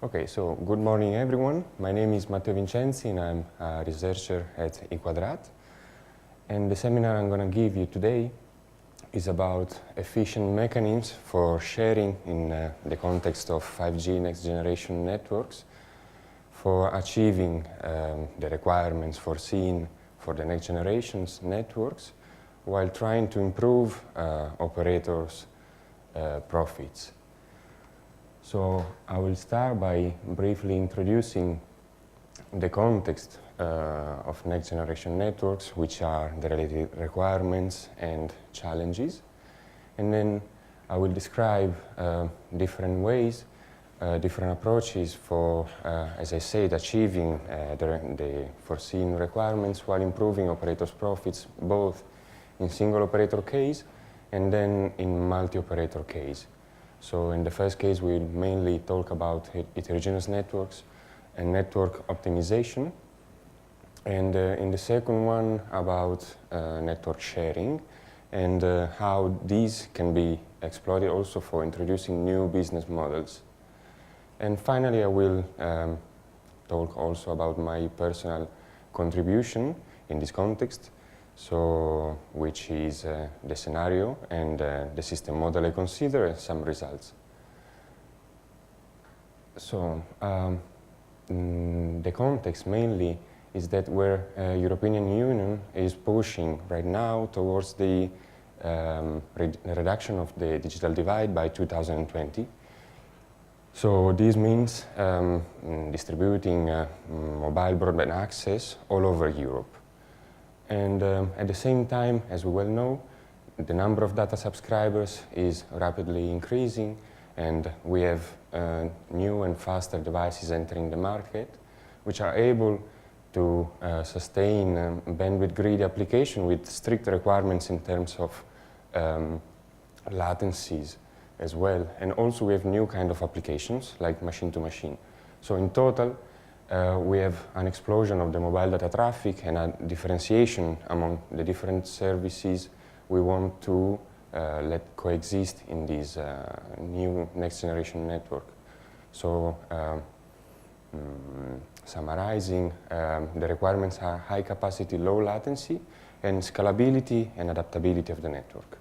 Okay, so good morning everyone. My name is Matteo Vincenzi and I'm a researcher at Equadrat. And the seminar I'm going to give you today is about efficient mechanisms for sharing in the context of 5G next generation networks for achieving the requirements foreseen for the next generation's networks while trying to improve operators' profits. So I will start by briefly introducing the context of next generation networks, which are the related requirements and challenges. And then I will describe different ways, different approaches for, as I said, achieving the foreseen requirements while improving operators' profits, both in single operator case and then in multi-operator case. So in the first case, we'll mainly talk about heterogeneous networks and network optimization. And in the second one, about network sharing and how these can be exploited also for introducing new business models. And finally, I will talk also about my personal contribution in this context, so which is the scenario and the system model I consider and some results. So the context mainly is that where European Union is pushing right now towards the reduction of the digital divide by 2020. So this means distributing mobile broadband access all over Europe. And at the same time, as we well know, the number of data subscribers is rapidly increasing, and we have new and faster devices entering the market, which are able to sustain bandwidth-greedy application with strict requirements in terms of latencies as well. And also we have new kind of applications like machine-to-machine. So in total, we have an explosion of the mobile data traffic and a differentiation among the different services we want to let coexist in this new next generation network. So summarizing, the requirements are high capacity, low latency, and scalability and adaptability of the network.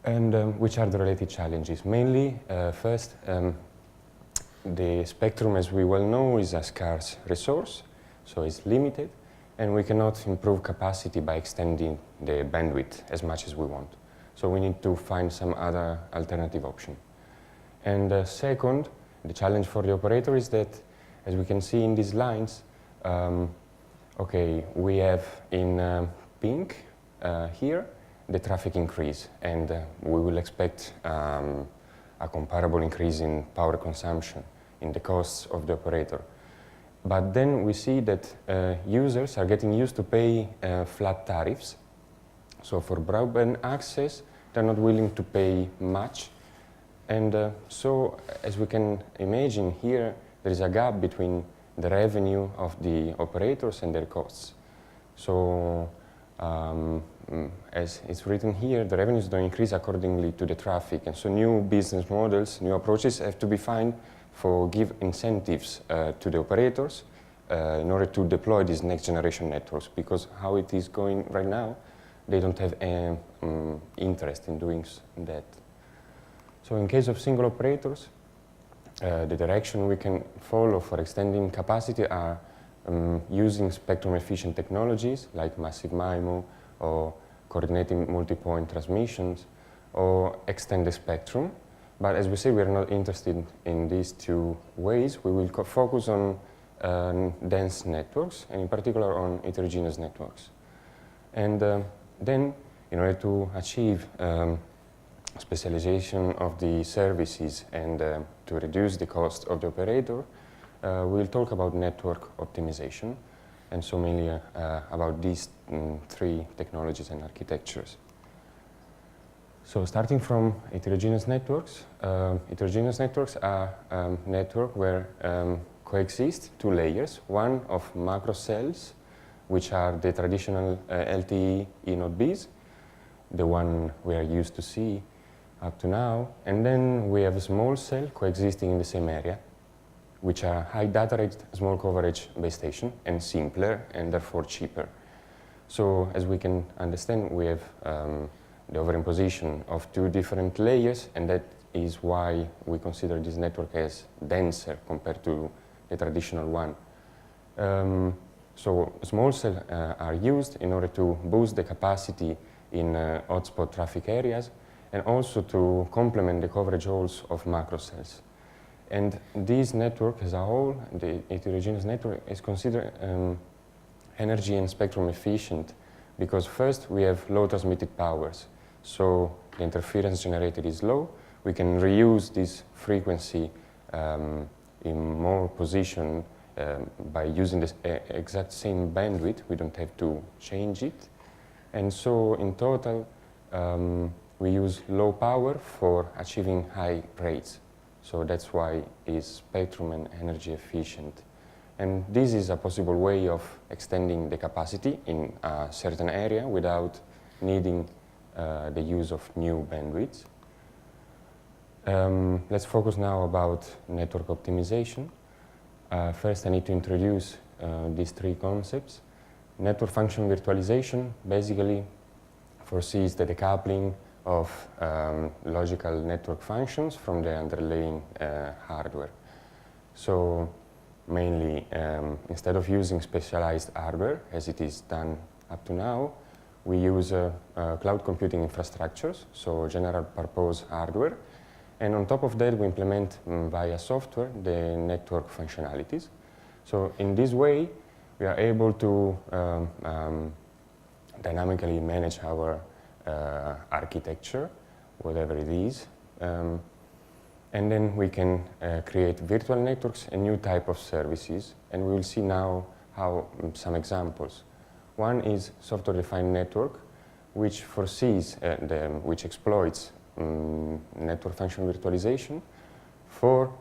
And which are the related challenges? Mainly, first, the spectrum, as we well know, is a scarce resource, so it's limited, and we cannot improve capacity by extending the bandwidth as much as we want. So we need to find some other alternative option. And second, the challenge for the operator is that, as we can see in these lines, okay, we have in pink here the traffic increase, and we will expect a comparable increase in power consumption, in the costs of the operator. But then we see that users are getting used to pay flat tariffs. So for broadband access, they're not willing to pay much. And so, as we can imagine here, there is a gap between the revenue of the operators and their costs. So, as it's written here, the revenues don't increase accordingly to the traffic, and so new business models, new approaches have to be found for give incentives to the operators in order to deploy these next generation networks, because how it is going right now, they don't have interest in doing that. So in case of single operators, the direction we can follow for extending capacity are using spectrum efficient technologies like massive MIMO or coordinating multi-point transmissions or extend the spectrum. But as we say, we are not interested in these two ways. We will focus on dense networks, and in particular on heterogeneous networks. And then, in order to achieve specialization of the services and to reduce the cost of the operator, we'll talk about network optimization, and so mainly about these three technologies and architectures. So starting from heterogeneous networks are network where coexist two layers, one of macro cells, which are the traditional LTE E-Node Bs, the one we are used to see up to now. And then we have a small cell coexisting in the same area, which are high data rate, small coverage base station, and simpler, and therefore cheaper. So as we can understand, we have the overimposition of two different layers, and that is why we consider this network as denser compared to the traditional one. So small cells are used in order to boost the capacity in hotspot traffic areas, and also to complement the coverage holes of macro cells. And this network as a whole, the heterogeneous network, is considered energy and spectrum efficient, because first we have low transmitted powers, so the interference generated is low. We can reuse this frequency in more position by using the exact same bandwidth. We don't have to change it. And so in total, we use low power for achieving high rates. So that's why it's spectrum and energy efficient. And this is a possible way of extending the capacity in a certain area without needing the use of new bandwidths. Let's focus now about network optimization. First, I need to introduce these three concepts. Network function virtualization basically foresees the decoupling of logical network functions from the underlying hardware. So mainly, instead of using specialized hardware, as it is done up to now, we use cloud computing infrastructures, so general purpose hardware. And on top of that, we implement via software the network functionalities. So in this way, we are able to dynamically manage our architecture, whatever it is. And then we can create virtual networks and new type of services. And we will see now how some examples. One is software-defined network, which foresees, which exploits network function virtualization for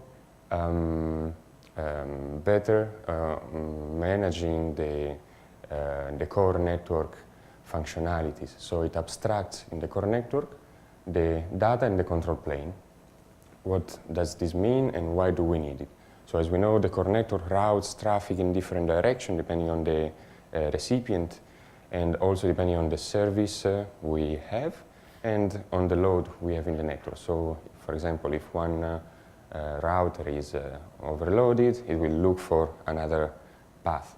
better managing the core network functionalities. So it abstracts in the core network the data and the control plane. What does this mean and why do we need it? So as we know, the core network routes traffic in different directions depending on the recipient, and also depending on the service we have and on the load we have in the network. So for example, if one router is overloaded, it will look for another path.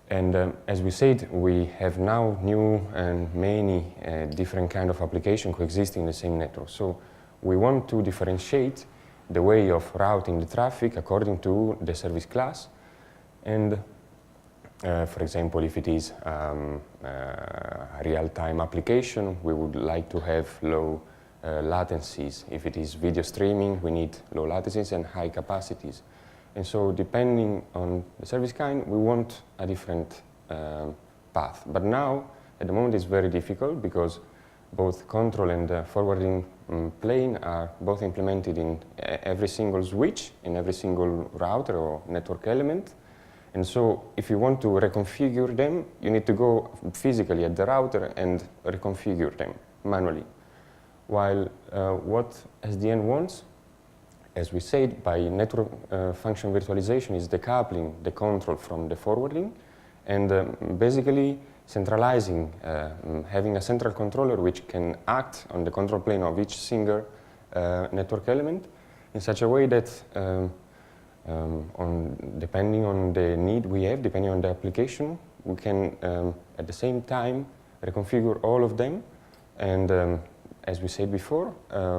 And as we said, we have now new and many different kind of applications coexisting in the same network. So we want to differentiate the way of routing the traffic according to the service class. And for example, if it is a real-time application, we would like to have low latencies. If it is video streaming, we need low latencies and high capacities. And so depending on the service kind, we want a different path. But now, at the moment, it's very difficult because both control and forwarding plane are both implemented in every single switch, in every single router or network element. And so if you want to reconfigure them, you need to go physically at the router and reconfigure them manually. While what SDN wants, as we said, by network function virtualization is decoupling the control from the forwarding and basically centralizing, having a central controller which can act on the control plane of each single network element in such a way that depending on the need we have, depending on the application, we can at the same time reconfigure all of them and as we said before,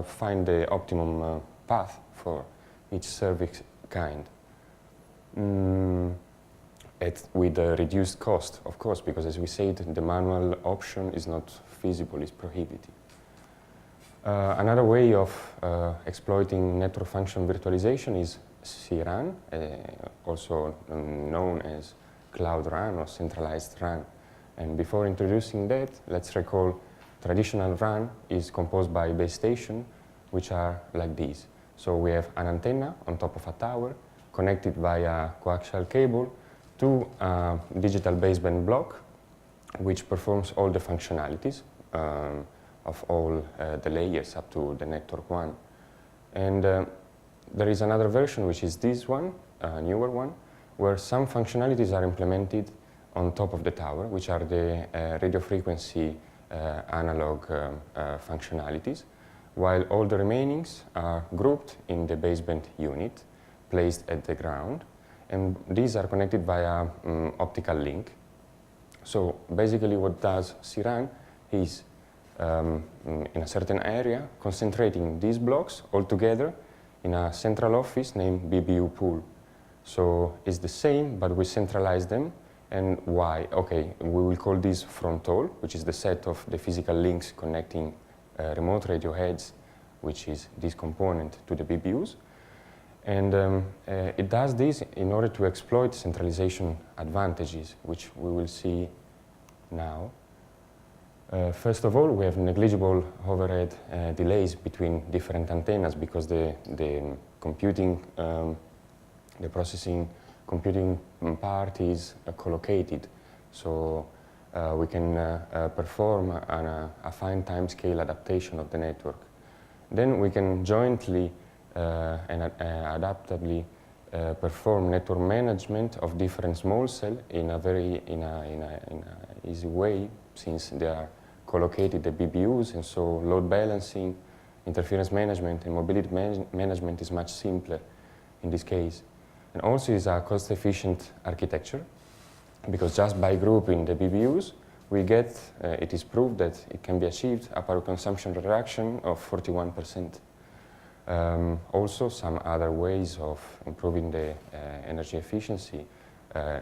find the optimum path for each service kind. With a reduced cost, of course, because as we said, the manual option is not feasible, it's prohibitive. Another way of exploiting network function virtualization is CRAN, also known as Cloud RAN or Centralized RAN. And before introducing that, let's recall traditional RAN is composed by base stations, which are like these. So we have an antenna on top of a tower connected via coaxial cable to a digital baseband block which performs all the functionalities of all the layers up to the network one. And there is another version, which is this one, a newer one, where some functionalities are implemented on top of the tower, which are the radio frequency analog functionalities, while all the remainings are grouped in the baseband unit placed at the ground, and these are connected via optical link. So basically what does CRAN is, in a certain area, concentrating these blocks all together in a central office named BBU-pool. So it's the same, but we centralize them. And why? Okay, we will call this Fronthaul, which is the set of the physical links connecting remote radio heads, which is this component, to the BBUs. And it does this in order to exploit centralization advantages, which we will see now. First of all, we have negligible overhead delays between different antennas because the computing, the processing computing part is collocated. So we can perform a fine time-scale adaptation of the network. Then we can jointly and adaptably perform network management of different small cells in a very easy way, since they are collocated the BBUs, and so load balancing, interference management, and mobility management is much simpler in this case. And also is a cost-efficient architecture, because just by grouping the BBUs, we get, it is proved that it can be achieved a power consumption reduction of 41%. Also, some other ways of improving the energy efficiency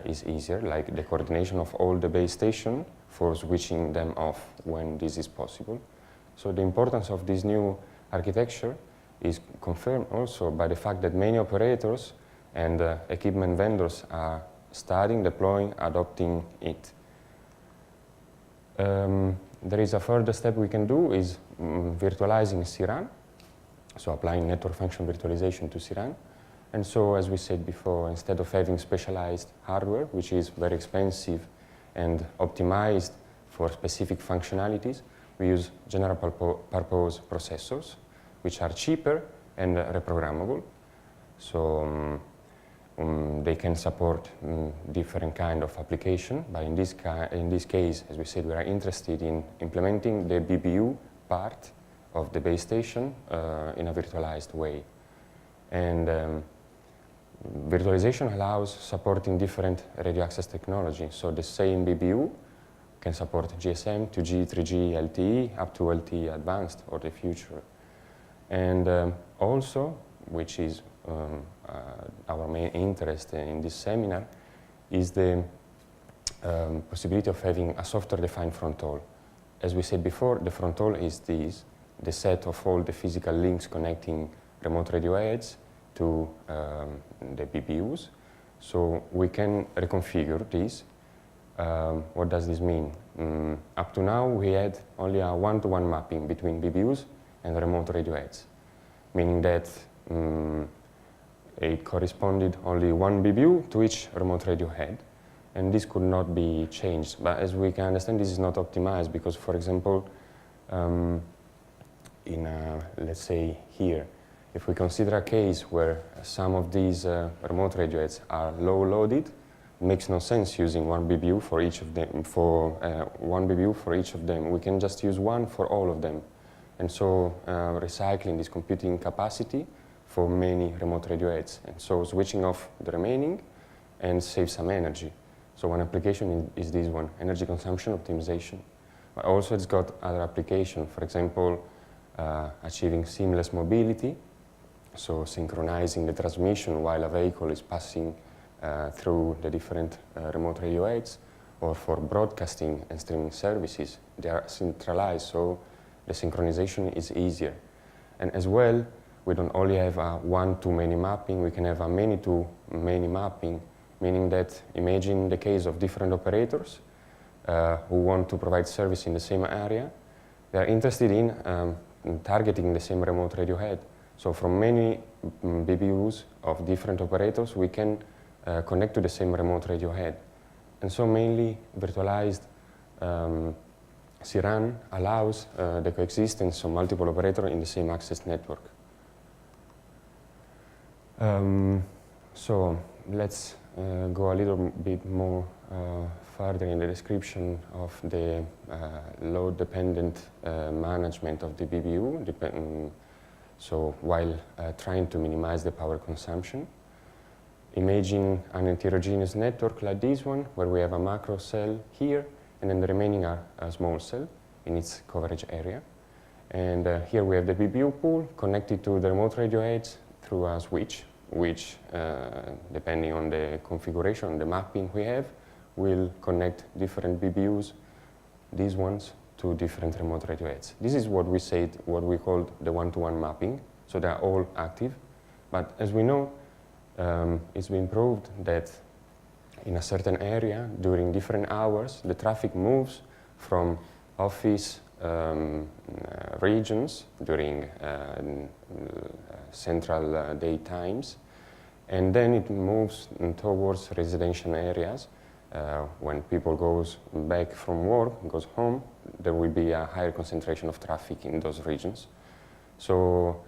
is easier, like the coordination of all the base stations for switching them off when this is possible. So the importance of this new architecture is confirmed also by the fact that many operators and equipment vendors are studying, deploying, adopting it. There is a further step we can do is virtualizing CRAN, so applying network function virtualization to CRAN. And so, as we said before, instead of having specialized hardware, which is very expensive and optimized for specific functionalities, we use general purpose processors, which are cheaper and reprogrammable. So they can support different kind of application, but in this case, as we said, we are interested in implementing the BBU part of the base station in a virtualized way. And virtualization allows supporting different radio access technology. So the same BBU can support GSM, 2G, 3G, LTE, up to LTE advanced or the future. And also, which is our main interest in this seminar, is the possibility of having a software-defined Fronthaul. As we said before, the Fronthaul is the set of all the physical links connecting remote radio heads to the BBUs. So we can reconfigure this. What does this mean? Up to now, we had only a one-to-one mapping between BBUs and remote radio heads, meaning that it corresponded only one BBU to each remote radio head, and this could not be changed. But as we can understand, this is not optimized because, for example, let's say here, if we consider a case where some of these remote radio heads are low loaded, it makes no sense using one BBU for each of them. One BBU for each of them, we can just use one for all of them, and so recycling this computing capacity for many remote radio heads, and so switching off the remaining and save some energy. So one application is this one, energy consumption optimization. But also it's got other applications, for example, achieving seamless mobility, so synchronizing the transmission while a vehicle is passing through the different remote radio heads, or for broadcasting and streaming services. They are centralized, so the synchronization is easier. And as well, we don't only have a one-to-many mapping, we can have a many-to-many mapping, meaning that imagine the case of different operators who want to provide service in the same area. They are interested in targeting the same remote radio head. So from many BBUs of different operators, we can connect to the same remote radio head. And so mainly virtualized CRAN allows the coexistence of multiple operators in the same access network. So let's go a little bit more further in the description of the load-dependent management of the BBU, so while trying to minimize the power consumption. Imagine an heterogeneous network like this one, where we have a macro cell here, and then the remaining are a small cell in its coverage area. And here we have the BBU-pool connected to the remote radio edge through a switch, which, depending on the configuration, the mapping we have, will connect different BBUs, these ones, to different remote radio edges. This is what we called the one-to-one mapping, so they are all active. But as we know, it's been proved that in a certain area, during different hours, the traffic moves from office regions during central day times, and then it moves towards residential areas. When people goes back from work, goes home, there will be a higher concentration of traffic in those regions. So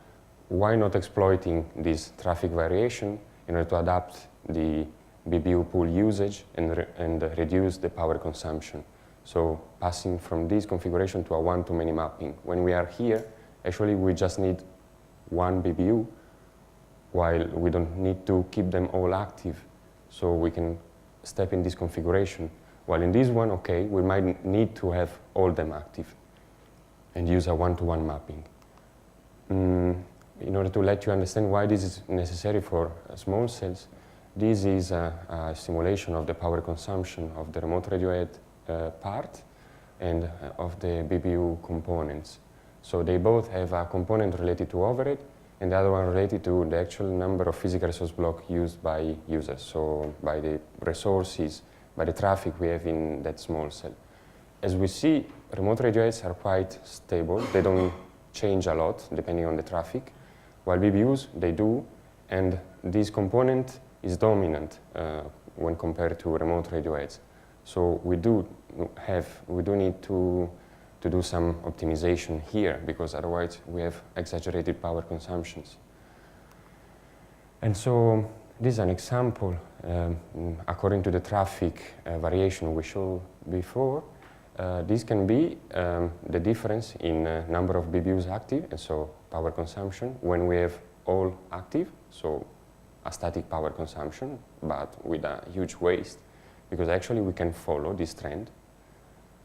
why not exploiting this traffic variation in order to adapt the BBU pool usage and reduce the power consumption? So passing from this configuration to a one-to-many mapping. When we are here, actually we just need one BBU, while we don't need to keep them all active. So we can step in this configuration. While in this one, okay, we might need to have all them active and use a one-to-one mapping. In order to let you understand why this is necessary for small cells, this is a simulation of the power consumption of the remote radio head part and of the BBU components. So they both have a component related to overhead and the other one related to the actual number of physical resource blocks used by users, so by the resources, by the traffic we have in that small cell. As we see, remote radio heads are quite stable. They don't change a lot depending on the traffic, while BBUs, they do, and this component is dominant when compared to remote radio heads. So we do need to do some optimization here, because otherwise we have exaggerated power consumptions. And so this is an example, according to the traffic variation we showed before. This can be the difference in number of BBUs active, and so power consumption, when we have all active, so a static power consumption, but with a huge waste, because actually we can follow this trend.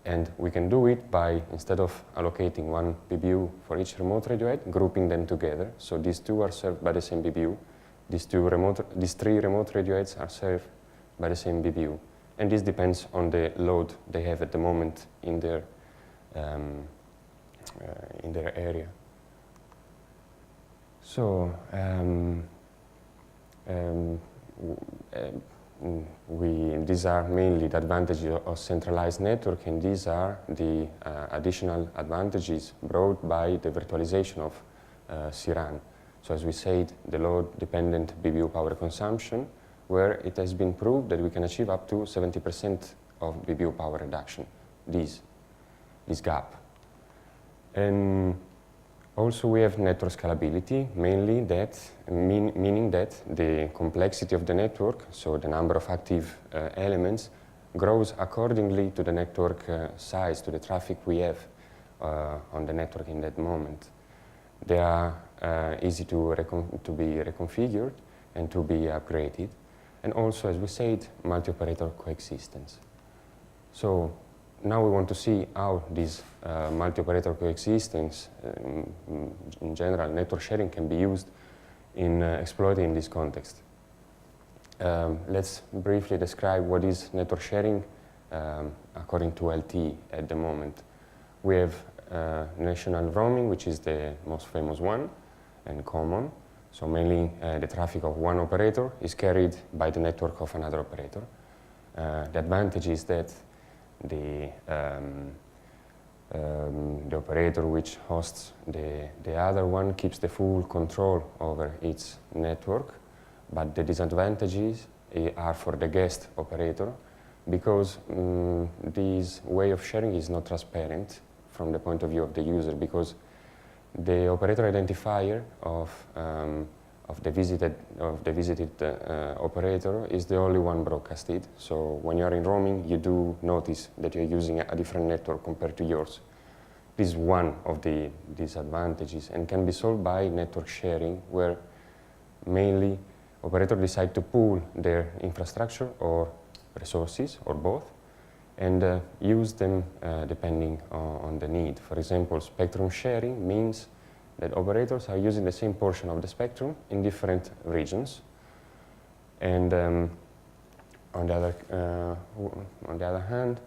And we can do it by, instead of allocating one BBU for each remote radio head, grouping them together. So these two are served by the same BBU. These three remote radio heads are served by the same BBU. And this depends on the load they have at the moment in their area. So these are mainly the advantages of centralized network, and these are the additional advantages brought by the virtualization of CRAN. So as we said, the load-dependent BBU power consumption, where it has been proved that we can achieve up to 70% of BBU power reduction, this gap. And also we have network scalability, mainly that, meaning that the complexity of the network, so the number of active elements, grows accordingly to the network size, to the traffic we have on the network in that moment. They are easy to be reconfigured and to be upgraded. And also, as we said, multi-operator coexistence. So now we want to see how this multi-operator coexistence, in general, network sharing can be used in exploiting this context. Let's briefly describe what is network sharing according to LTE at the moment. We have national roaming, which is the most famous one and common. So mainly the traffic of one operator is carried by the network of another operator. The advantage is that the operator which hosts the other one keeps the full control over its network, but the disadvantages are for the guest operator because this way of sharing is not transparent from the point of view of the user, because the operator identifier of the visited operator is the only one broadcasted. So when you are in roaming, you do notice that you're using a different network compared to yours. This is one of the disadvantages, and can be solved by network sharing, where mainly operators decide to pool their infrastructure or resources, or both, and use them depending on the need. For example, spectrum sharing means that operators are using the same portion of the spectrum in different regions. And on the other hand,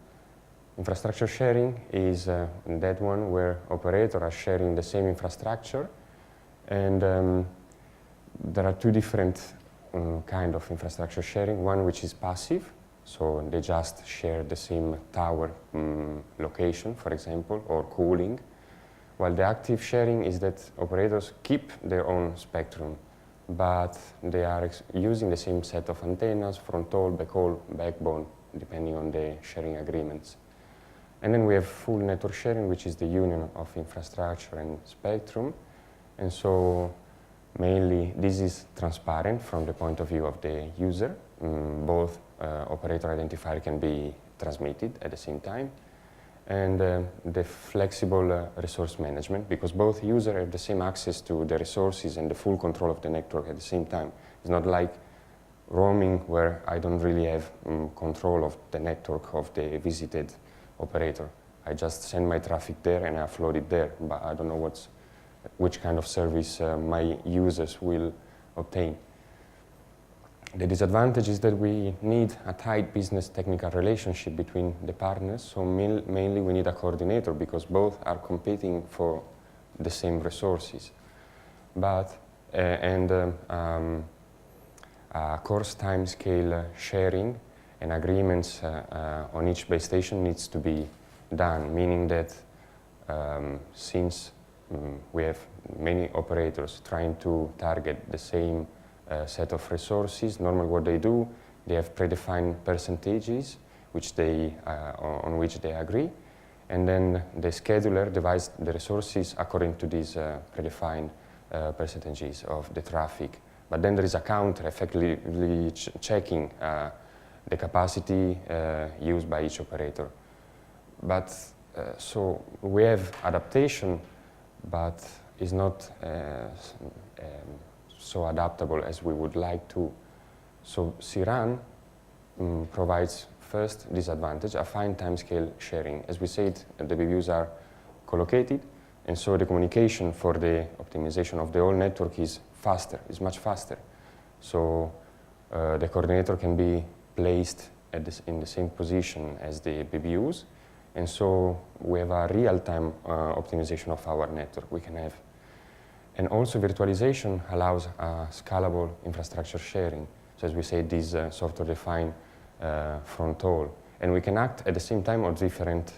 infrastructure sharing is that one where operators are sharing the same infrastructure, and there are two different kind of infrastructure sharing. One which is passive, so they just share the same tower location, for example, or cooling, while the active sharing is that operators keep their own spectrum, but they are using the same set of antennas, fronthaul, backhaul, backbone, depending on the sharing agreements. And then we have full network sharing, which is the union of infrastructure and spectrum. And so mainly this is transparent from the point of view of the user. Both operator identifier can be transmitted at the same time. And the flexible resource management, because both users have the same access to the resources and the full control of the network at the same time. It's not like roaming, where I don't really have control of the network of the visited operator. I just send my traffic there and I upload it there, but I don't know which kind of service my users will obtain. The disadvantage is that we need a tight business technical relationship between the partners, so mainly we need a coordinator, because both are competing for the same resources. But, course timescale sharing and agreements on each base station needs to be done, meaning that since we have many operators trying to target the same set of resources, normally what they do, they have predefined percentages on which they agree, and then the scheduler divides the resources according to these predefined percentages of the traffic. But then there is a counter effectively checking the capacity used by each operator. But so we have adaptation, but it's not so adaptable as we would like to. So CRAN provides first disadvantage, a fine timescale sharing. As we said, the BBUs are collocated, and so the communication for the optimization of the whole network is faster, is much faster. So the coordinator can be placed in the same position as the BBUs, and so we have a real-time optimization of our network we can have. And also virtualization allows scalable infrastructure sharing. So as we say, this software-defined fronthaul. And we can act at the same time on different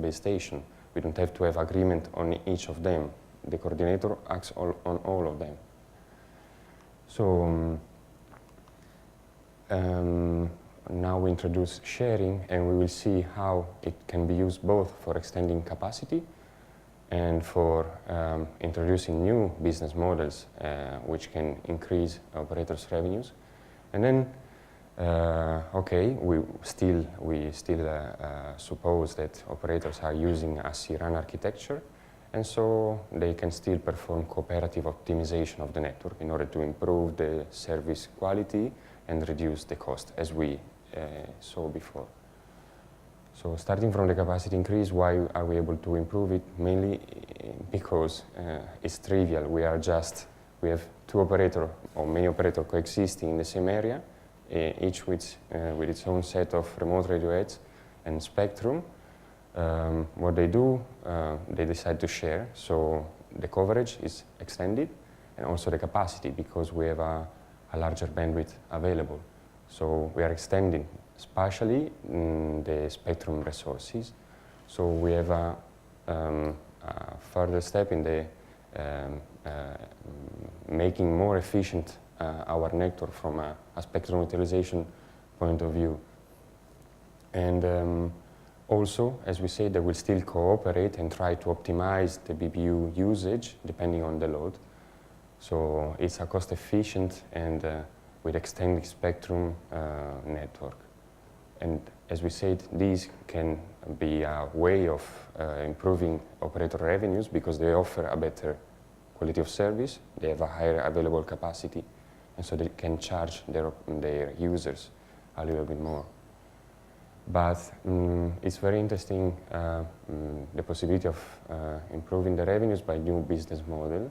base stations. We don't have to have agreement on each of them. The coordinator acts on all of them. So now we introduce sharing, and we will see how it can be used both for extending capacity and for introducing new business models which can increase operators' revenues. And then, we still suppose that operators are using a CRAN architecture, and so they can still perform cooperative optimization of the network in order to improve the service quality and reduce the cost, as we saw before. So starting from the capacity increase, why are we able to improve it? Mainly because it's trivial. We have two operators or many operators coexisting in the same area, each with its own set of remote radio heads and spectrum. What they do, they decide to share, so the coverage is extended, and also the capacity, because we have a larger bandwidth available. So we are extending spatially the spectrum resources. So we have a further step in the making more efficient our network from a spectrum utilization point of view. And also, as we say, they will still cooperate and try to optimize the BBU usage depending on the load. So it's a cost-efficient and with extended spectrum network. And as we said, these can be a way of improving operator revenues because they offer a better quality of service, they have a higher available capacity, and so they can charge their users a little bit more. But it's very interesting the possibility of improving the revenues by new business model.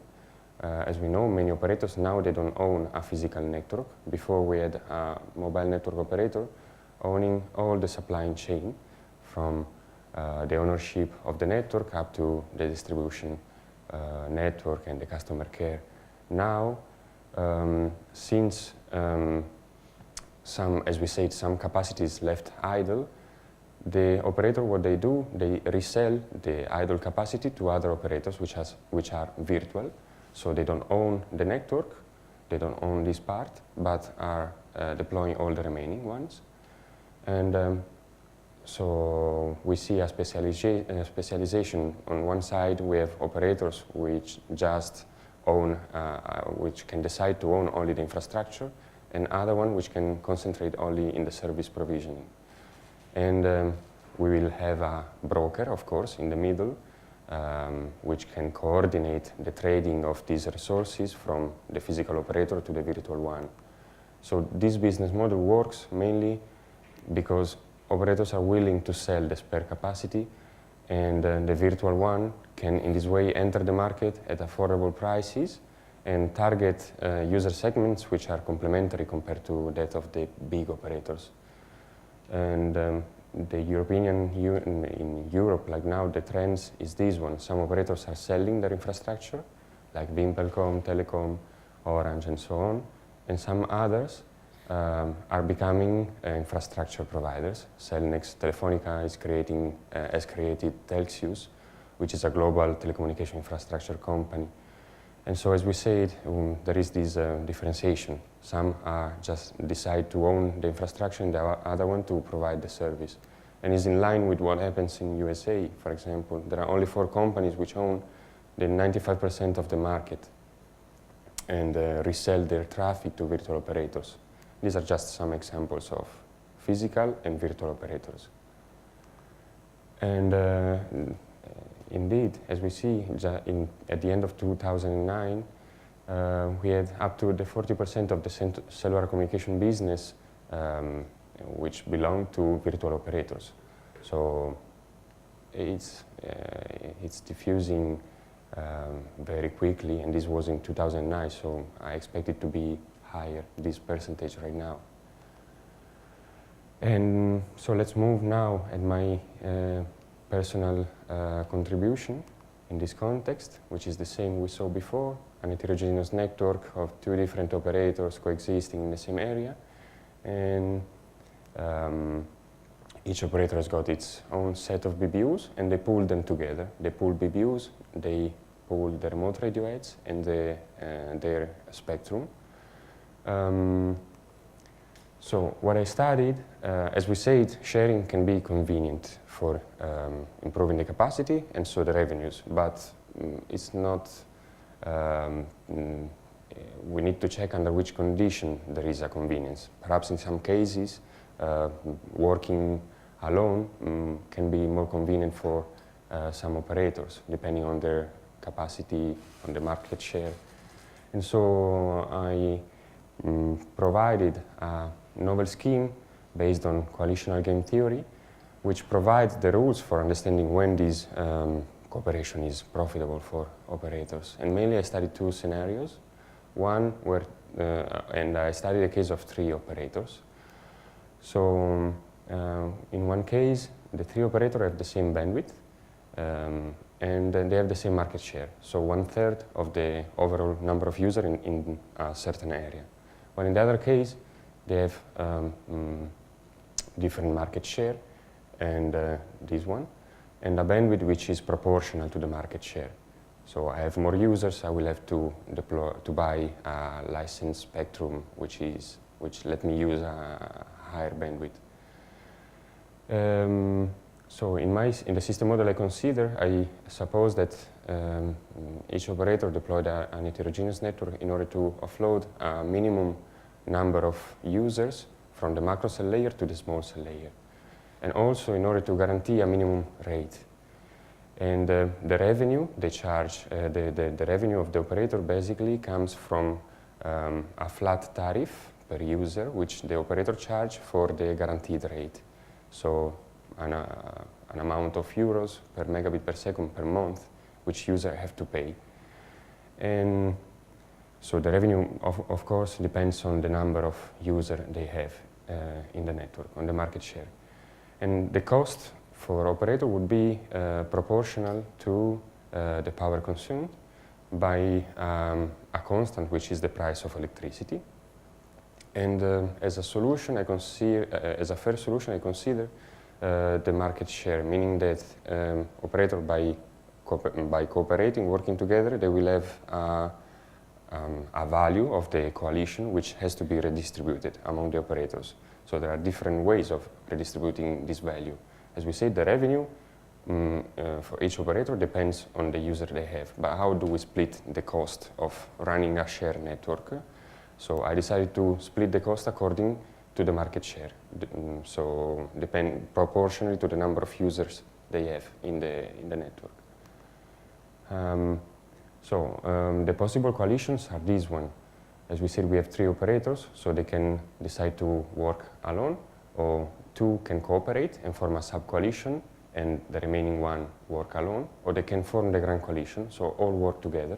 As we know, many operators now they don't own a physical network. Before we had a mobile network operator owning all the supply chain from the ownership of the network up to the distribution network and the customer care. Now, since as we said, some capacity is left idle, the operator, what they do, they resell the idle capacity to other operators which are virtual. So they don't own the network, they don't own this part, but are deploying all the remaining ones. And so we see a specialization. On one side, we have operators which just own, which can decide to own only the infrastructure, and other one which can concentrate only in the service provisioning. And we will have a broker, of course, in the middle, which can coordinate the trading of these resources from the physical operator to the virtual one. So this business model works mainly because operators are willing to sell the spare capacity, and the virtual one can in this way enter the market at affordable prices and target user segments which are complementary compared to that of the big operators. And the in Europe, like now, the trends is this one. Some operators are selling their infrastructure, like Wimpelcom, Telecom, Orange, and so on, and some others are becoming infrastructure providers. Cellnex, Telefonica has created Telxius, which is a global telecommunication infrastructure company. And so, as we said, there is this differentiation. Some just decide to own the infrastructure, and the other one to provide the service. And is in line with what happens in USA, for example. There are only 4 companies which own the 95% of the market and resell their traffic to virtual operators. These are just some examples of physical and virtual operators. And indeed, as we see, at the end of 2009, we had up to the 40% of the cellular communication business which belonged to virtual operators. So it's diffusing very quickly, and this was in 2009, so I expect it to be higher, this percentage right now. And so let's move now at my personal contribution in this context, which is the same we saw before, an heterogeneous network of 2 different operators coexisting in the same area. And each operator has got its own set of BBUs, and they pool them together. They pool BBUs, they pool the remote radio heads and their spectrum. So what I studied, as we said, sharing can be convenient for improving the capacity and so the revenues, but it's not, we need to check under which condition there is a convenience. Perhaps in some cases, working alone can be more convenient for some operators, depending on their capacity, on the market share. And so I provided a novel scheme based on coalitional game theory, which provides the rules for understanding when this cooperation is profitable for operators. And mainly I studied 2 scenarios. One where, and I studied a case of 3 operators. So in one case, the 3 operators have the same bandwidth, and they have the same market share. So 1/3 of the overall number of users in a certain area. But in the other case, they have different market share, and this one, and a bandwidth which is proportional to the market share. So I have more users, I will have to buy a licensed spectrum which let me use a higher bandwidth. So in the system model I consider, I suppose that each operator deployed an heterogeneous network in order to offload a minimum number of users from the macro cell layer to the small cell layer, and also in order to guarantee a minimum rate. And the revenue they charge, the revenue of the operator basically comes from a flat tariff per user, which the operator charge for the guaranteed rate. So an amount of euros per megabit per second per month, which user have to pay. And so the revenue, of course, depends on the number of users they have in the network, on the market share. And the cost for operator would be proportional to the power consumed by a constant, which is the price of electricity. And as a solution, as a fair solution, I consider the market share, meaning that operator by cooperating, working together, they will have a value of the coalition which has to be redistributed among the operators. So there are different ways of redistributing this value. As we said, the revenue for each operator depends on the user they have. But how do we split the cost of running a shared network? So I decided to split the cost according to the market share. So proportionally to the number of users they have in the network. The possible coalitions are these one. As we said, we have 3 operators, so they can decide to work alone, or 2 can cooperate and form a sub-coalition, and the remaining 1 work alone, or they can form the grand coalition, so all work together.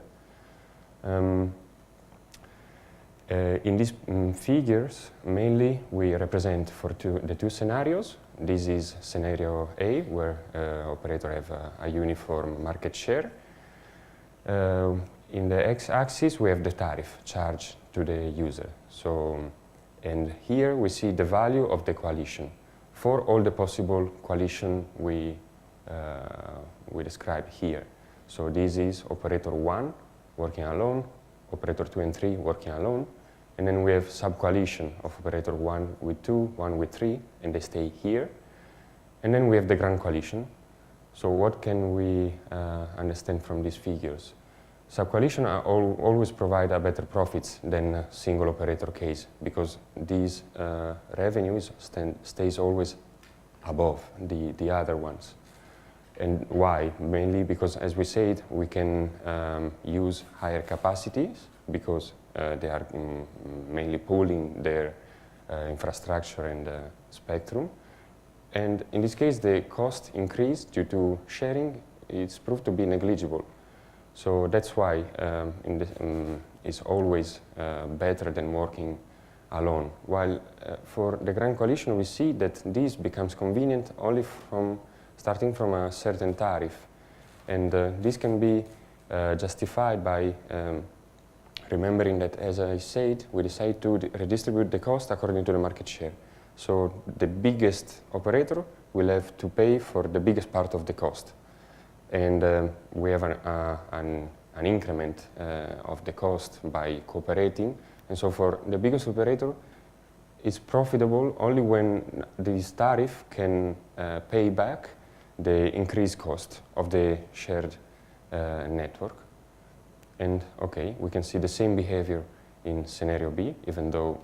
In these figures, mainly we represent for the 2 scenarios. This is scenario A, where operator have a uniform market share. In the x-axis, we have the tariff charged to the user. And here we see the value of the coalition for all the possible coalition we describe here. So this is operator 1 working alone, operator 2 and 3 working alone, and then we have sub-coalition of operator 1 with 2, 1 with 3, and they stay here. And then we have the grand coalition. So what can we understand from these figures? Sub-coalition always provide a better profits than a single operator case, because these revenues stays always above the other ones. And why? Mainly because, as we said, we can use higher capacities, because they are mainly pooling their infrastructure and spectrum. And in this case, the cost increase due to sharing is proved to be negligible. So that's why it's always better than working alone. While for the grand coalition, we see that this becomes convenient only starting from a certain tariff. And this can be justified by remembering that, as I said, we decide to redistribute the cost according to the market share. So the biggest operator will have to pay for the biggest part of the cost. And we have an increment of the cost by cooperating. And so for the biggest operator, it's profitable only when this tariff can pay back the increased cost of the shared network. And okay, we can see the same behavior in scenario B, even though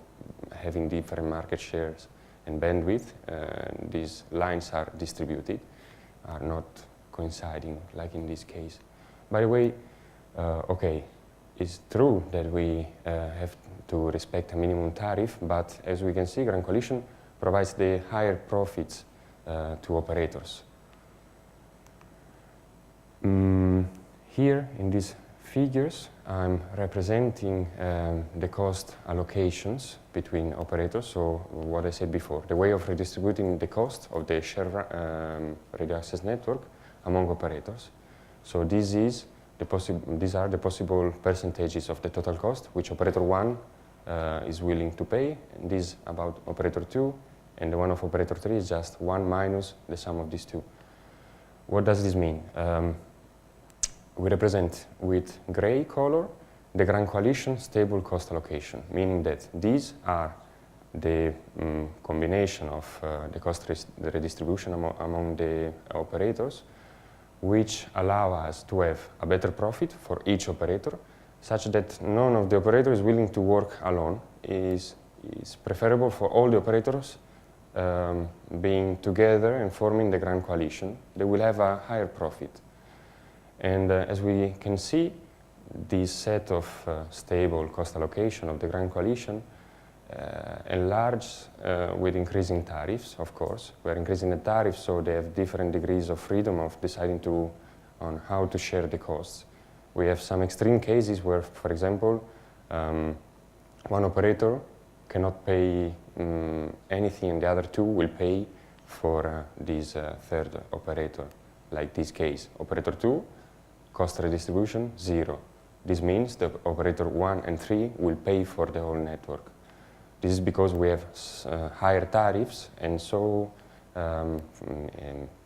having different market shares and bandwidth, these lines are distributed, are not coinciding like in this case. By the way, okay, it's true that we have to respect a minimum tariff, but as we can see, grand coalition provides the higher profits to operators. Here in these figures, I'm representing the cost allocations between operators. So what I said before, the way of redistributing the cost of the shared radio access network among operators. So these are the possible percentages of the total cost which operator 1 is willing to pay, and this about operator 2, and the one of operator 3 is just 1 minus the sum of these two. What does this mean? we represent with gray color the grand coalition stable cost allocation, meaning that these are the combination of the cost redistribution among the operators, which allow us to have a better profit for each operator, such that none of the operators is willing to work alone. Is preferable for all the operators being together and forming the grand coalition. They will have a higher profit. And as we can see, this set of stable cost allocation of the grand coalition enlarges with increasing tariffs, of course. We're increasing the tariffs, so they have different degrees of freedom of deciding on how to share the costs. We have some extreme cases where, for example, one operator cannot pay anything and the other two will pay for this third operator. Like this case, operator 2, cost redistribution 0. This means the operator 1 and 3 will pay for the whole network. This is because we have higher tariffs, and so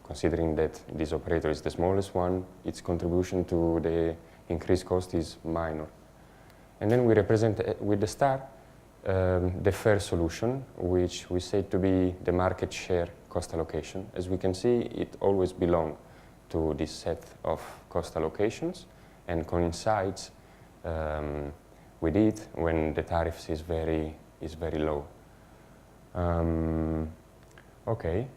considering that this operator is the smallest one, its contribution to the increased cost is minor. And then we represent with the star the fair solution, which we say to be the market share cost allocation. As we can see, it always belongs to this set of cost allocations and coincides with it when the tariffs is very low. Okay,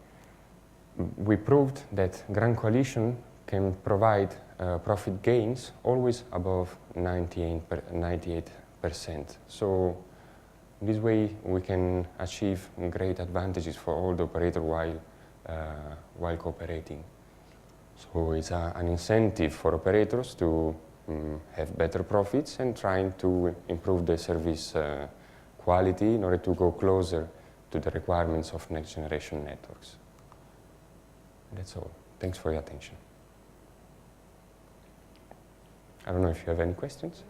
we proved that grand coalition can provide profit gains always above 98%. So this way we can achieve great advantages for all the operators while cooperating. So it's an incentive for operators to have better profits and trying to improve the service quality in order to go closer to the requirements of next generation networks. That's all. Thanks for your attention. I don't know if you have any questions.